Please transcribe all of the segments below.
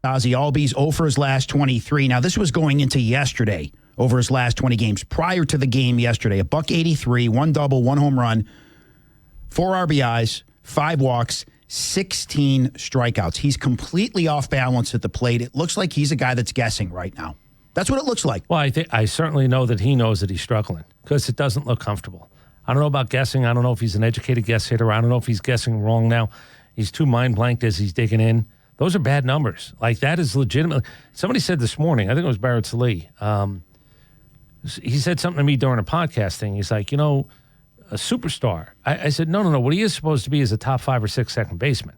Ozzie Albies 0 for his last 23. Now, this was going into yesterday over his last 20 games. Prior to the game yesterday, $183, 1 double, 1 home run, 4 RBIs, 5 walks, 16 strikeouts. He's completely off balance at the plate. It looks like he's a guy that's guessing right now. That's what it looks like. Well, I certainly know that he knows that he's struggling because it doesn't look comfortable. I don't know about guessing. I don't know if he's an educated guess hitter. I don't know if he's guessing wrong now. He's too mind-blanked as he's digging in. Those are bad numbers. Like, that is legitimate. Somebody said this morning, I think it was Barrett Salee, he said something to me during a podcast thing. He's like, a superstar. I said, no. What he is supposed to be is a top 5 or 6 second baseman.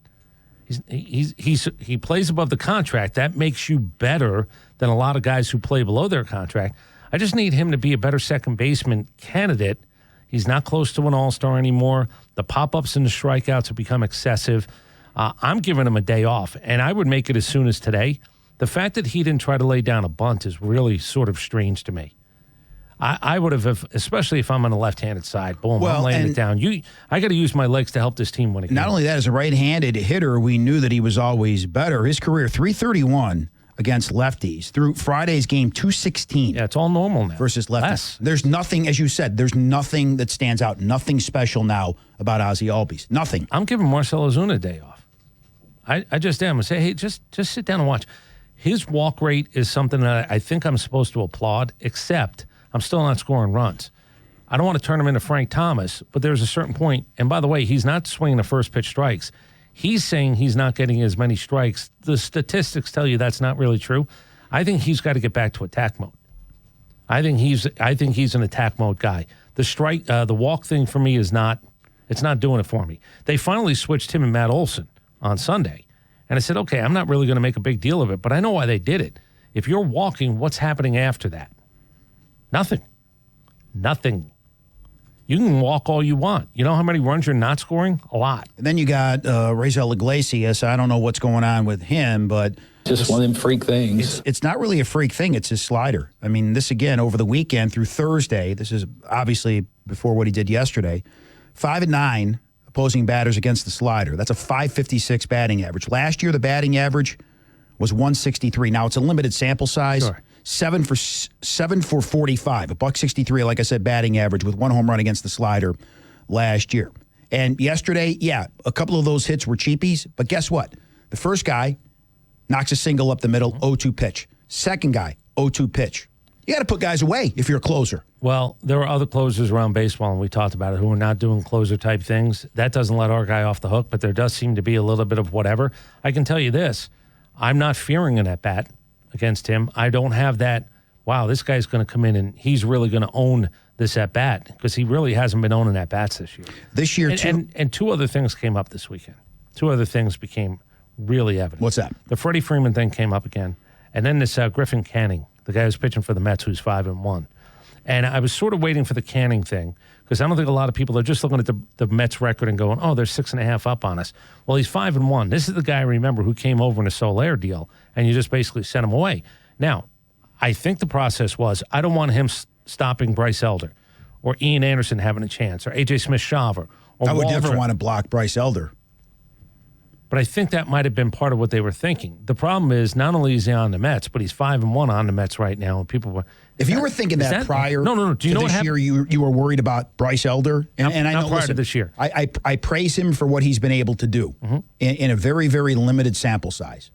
He plays above the contract. That makes you better than a lot of guys who play below their contract. I just need him to be a better second baseman candidate. He's not close to an all-star anymore. The pop-ups and the strikeouts have become excessive. I'm giving him a day off, and I would make it as soon as today. The fact that he didn't try to lay down a bunt is really sort of strange to me. I would have, especially if I'm on the left-handed side. Boom, I'm laying it down. I got to use my legs to help this team win a game. Not only that, as a right-handed hitter, we knew that he was always better. His career, .331 against lefties. Through Friday's game, .216. Yeah, it's all normal now. Versus lefties. Less. There's nothing, as you said, there's nothing that stands out. Nothing special now about Ozzie Albies. Nothing. I'm giving Marcell Ozuna a day off. I just am. I say, hey, just sit down and watch. His walk rate is something that I think I'm supposed to applaud, except I'm still not scoring runs. I don't want to turn him into Frank Thomas, but there's a certain point. And by the way, he's not swinging the first pitch strikes. He's saying he's not getting as many strikes. The statistics tell you that's not really true. I think he's got to get back to attack mode. I think he's an attack mode guy. The walk thing for me it's not doing it for me. They finally switched him and Matt Olson on Sunday. And I said, okay, I'm not really going to make a big deal of it, but I know why they did it. If you're walking, what's happening after that? Nothing. You can walk all you want. You know how many runs you're not scoring? A lot. And then you got Raisel Iglesias. I don't know what's going on with him, but just one of them freak things. It's not really a freak thing. It's his slider. I mean, this again, over the weekend through Thursday, this is obviously before what he did yesterday, 5-9 opposing batters against the slider. That's a .556 batting average. Last year, the batting average was .163. Now, it's a limited sample size. Sure. 7 for 45, a .163, like I said, batting average with 1 home run against the slider last year. And yesterday, yeah, a couple of those hits were cheapies, but guess what? The first guy knocks a single up the middle, 0-2 pitch. Second guy, 0-2 pitch. You got to put guys away if you're a closer. Well, there are other closers around baseball, and we talked about it, who are not doing closer-type things. That doesn't let our guy off the hook, but there does seem to be a little bit of whatever. I can tell you this. I'm not fearing an at-bat against him. I don't have that, wow, this guy's going to come in and he's really going to own this at-bat, because he really hasn't been owning at-bats this year. This year, too. And 2 other things came up this weekend. 2 other things became really evident. What's that? The Freddie Freeman thing came up again. And then this Griffin Canning, the guy who's pitching for the Mets, who's 5-1. And I was sort of waiting for the Canning thing, because I don't think a lot of people are just looking at the Mets record and going, oh, they're 6.5 up on us. Well, he's 5-1. This is the guy, remember, who came over in a Soler deal, and you just basically sent him away. Now, I think the process was, I don't want him stopping Bryce Elder or Ian Anderson having a chance or A.J. Smith-Shawver or I would Waldron. never want to block Bryce Elder. But I think that might have been part of what they were thinking. The problem is, not only is he on the Mets, but he's 5-1 on the Mets right now. And people were, if you were thinking that prior, no. Do you know this what year you were worried about Bryce Elder, and I know prior to this year. I praise him for what he's been able to do in a very, very limited sample size.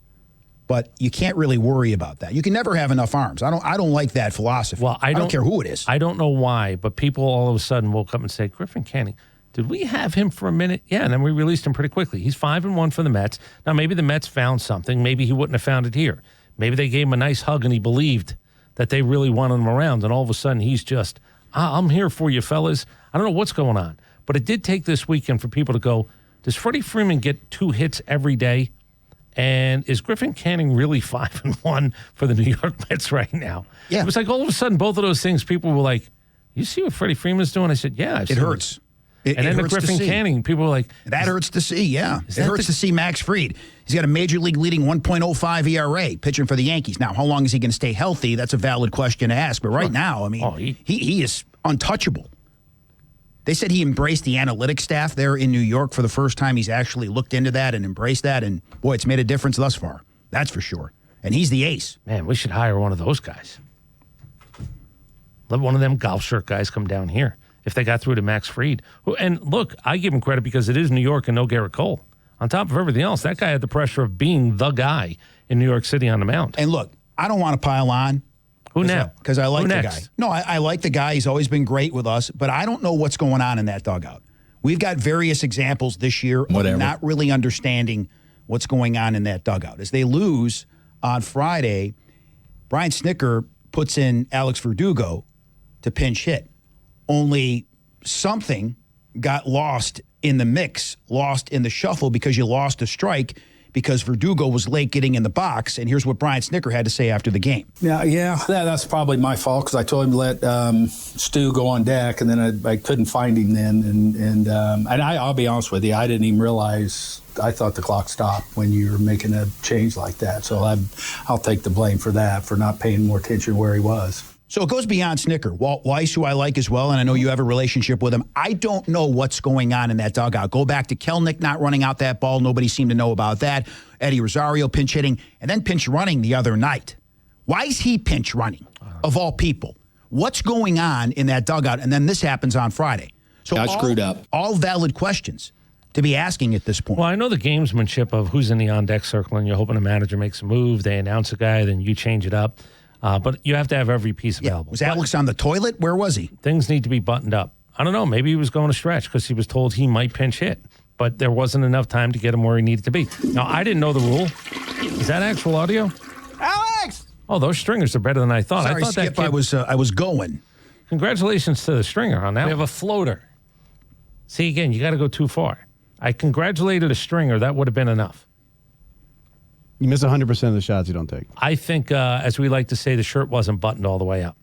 But you can't really worry about that. You can never have enough arms. I don't like that philosophy. Well, I don't care who it is. I don't know why, but people all of a sudden woke up and say, Griffin Canning, did we have him for a minute? Yeah, and then we released him pretty quickly. He's 5-1 for the Mets. Now, maybe the Mets found something. Maybe he wouldn't have found it here. Maybe they gave him a nice hug and he believed that they really wanted him around, and all of a sudden he's just, I'm here for you, fellas. I don't know what's going on. But it did take this weekend for people to go, does Freddie Freeman get 2 hits every day? And is Griffin Canning really 5-1 for the New York Mets right now? Yeah. It was like all of a sudden both of those things, people were like, you see what Freddie Freeman's doing? I said, yeah. It hurts. And then the Griffin Canning, people were like... That hurts to see, yeah. It hurts to see Max Fried. He's got a major league leading 1.05 ERA pitching for the Yankees. Now, how long is he going to stay healthy? That's a valid question to ask. But right now, I mean, he is untouchable. They said he embraced the analytics staff there in New York for the first time. He's actually looked into that and embraced that. And, boy, it's made a difference thus far. That's for sure. And he's the ace. Man, we should hire one of those guys. Let one of them golf shirt guys come down here if they got through to Max Fried. And look, I give him credit because it is New York and no Garrett Cole. On top of everything else, that guy had the pressure of being the guy in New York City on the mound. And look, I don't want to pile on. Who now? Because I like Who the next? guy. No, I like the guy. He's always been great with us, but I don't know what's going on in that dugout. We've got various examples this year of not really understanding what's going on in that dugout. As they lose on Friday, Brian Snitker puts in Alex Verdugo to pinch hit. Only something got lost in the mix, lost in the shuffle because you lost a strike because Verdugo was late getting in the box. And here's what Brian Snitker had to say after the game. Yeah, that's probably my fault because I told him to let Stu go on deck, and then I couldn't find him then. And I'll be honest with you, I didn't even realize. I thought the clock stopped when you were making a change like that. So I'll take the blame for that, for not paying more attention where he was. So it goes beyond Snitker. Walt Weiss, who I like as well, and I know you have a relationship with him. I don't know what's going on in that dugout. Go back to Kelnick not running out that ball. Nobody seemed to know about that. Eddie Rosario pinch hitting, and then pinch running the other night. Why is he pinch running, of all people? What's going on in that dugout? And then this happens on Friday. So I screwed up. All valid questions to be asking at this point. Well, I know the gamesmanship of who's in the on-deck circle, and you're hoping a manager makes a move, they announce a guy, then you change it up. But you have to have every piece available. Was Alex on the toilet? Where was he? Things need to be buttoned up. I don't know. Maybe he was going to stretch because he was told he might pinch hit. But there wasn't enough time to get him where he needed to be. Now, I didn't know the rule. Is that actual audio? Alex! Oh, those stringers are better than I thought. Sorry, I thought Skip, that kid, I was going. Congratulations to the stringer on that. We have a floater. See, again, you got to go too far. I congratulated a stringer. That would have been enough. You miss 100% of the shots you don't take. I think, as we like to say, the shirt wasn't buttoned all the way up.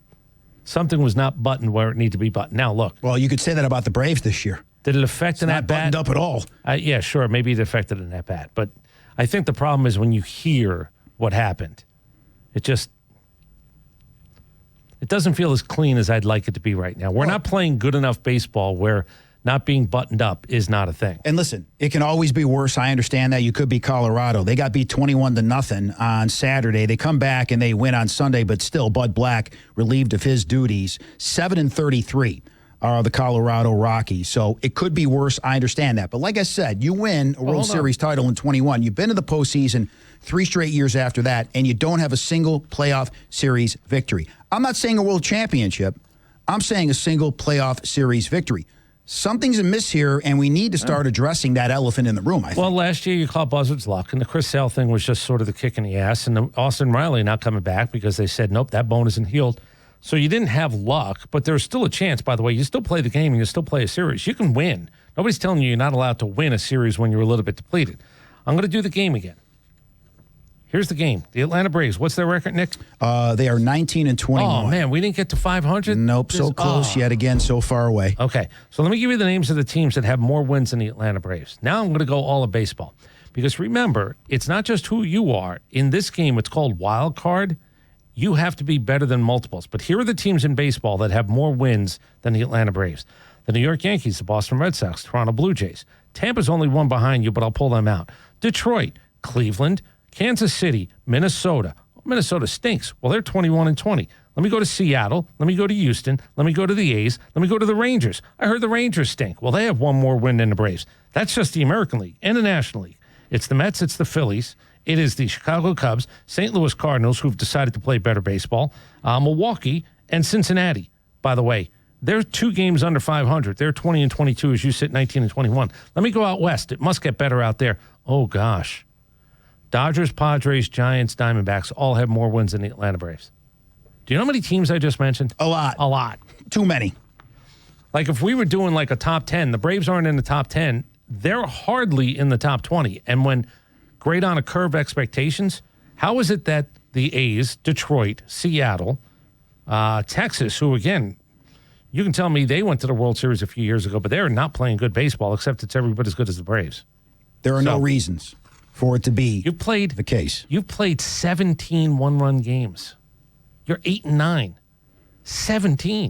Something was not buttoned where it needed to be buttoned. Now, look. Well, you could say that about the Braves this year. Did it affect an at-bat? Not buttoned up at all. Yeah, sure. Maybe it affected an at-bat. But I think the problem is when you hear what happened, it doesn't feel as clean as I'd like it to be right now. We're not playing good enough baseball where not being buttoned up is not a thing. And listen, it can always be worse. I understand that. You could be Colorado. They got beat 21-0 on Saturday. They come back and they win on Sunday, but still Bud Black relieved of his duties. 7-33 are the Colorado Rockies. So it could be worse. I understand that. But like I said, you win a World Series title in 21. You've been to the postseason 3 straight years after that, and you don't have a single playoff series victory. I'm not saying a world championship. I'm saying a single playoff series victory. Something's amiss here, and we need to start addressing that elephant in the room, I think. Well, last year you called Buzzard's luck, and the Chris Sale thing was just sort of the kick in the ass, and the Austin Riley not coming back because they said, nope, that bone isn't healed. So you didn't have luck, but there's still a chance, by the way. You still play the game, and you still play a series. You can win. Nobody's telling you you're not allowed to win a series when you're a little bit depleted. I'm going to do the game again. Here's the game. The Atlanta Braves. What's their record, Nick? They are 19-21. Oh, man, we didn't get to 500? Nope, so close yet again, so far away. Okay, so let me give you the names of the teams that have more wins than the Atlanta Braves. Now I'm going to go all of baseball. Because remember, it's not just who you are. In this game, it's called wild card. You have to be better than multiples. But here are the teams in baseball that have more wins than the Atlanta Braves. The New York Yankees, the Boston Red Sox, Toronto Blue Jays. Tampa's only one behind you, but I'll pull them out. Detroit, Cleveland, Kansas City, Minnesota. Minnesota stinks. Well, they're 21-20. Let me go to Seattle. Let me go to Houston. Let me go to the A's. Let me go to the Rangers. I heard the Rangers stink. Well, they have one more win than the Braves. That's just the American League and the National League. It's the Mets. It's the Phillies. It is the Chicago Cubs, St. Louis Cardinals, who've decided to play better baseball, Milwaukee, and Cincinnati. By the way, they're 2 games under 500. They're 20-22 as you sit 19-21. Let me go out west. It must get better out there. Oh, gosh. Dodgers, Padres, Giants, Diamondbacks all have more wins than the Atlanta Braves. Do you know how many teams I just mentioned? A lot. A lot. Too many. Like if we were doing like a top 10, the Braves aren't in the top 10. They're hardly in the top 20. And when grade on a curve expectations, how is it that the A's, Detroit, Seattle, Texas, who again, you can tell me they went to the World Series a few years ago, but they're not playing good baseball, except it's every bit as good as the Braves. There are no reasons for it to be the case. You've played 17 one-run games. You're 8-9. 17.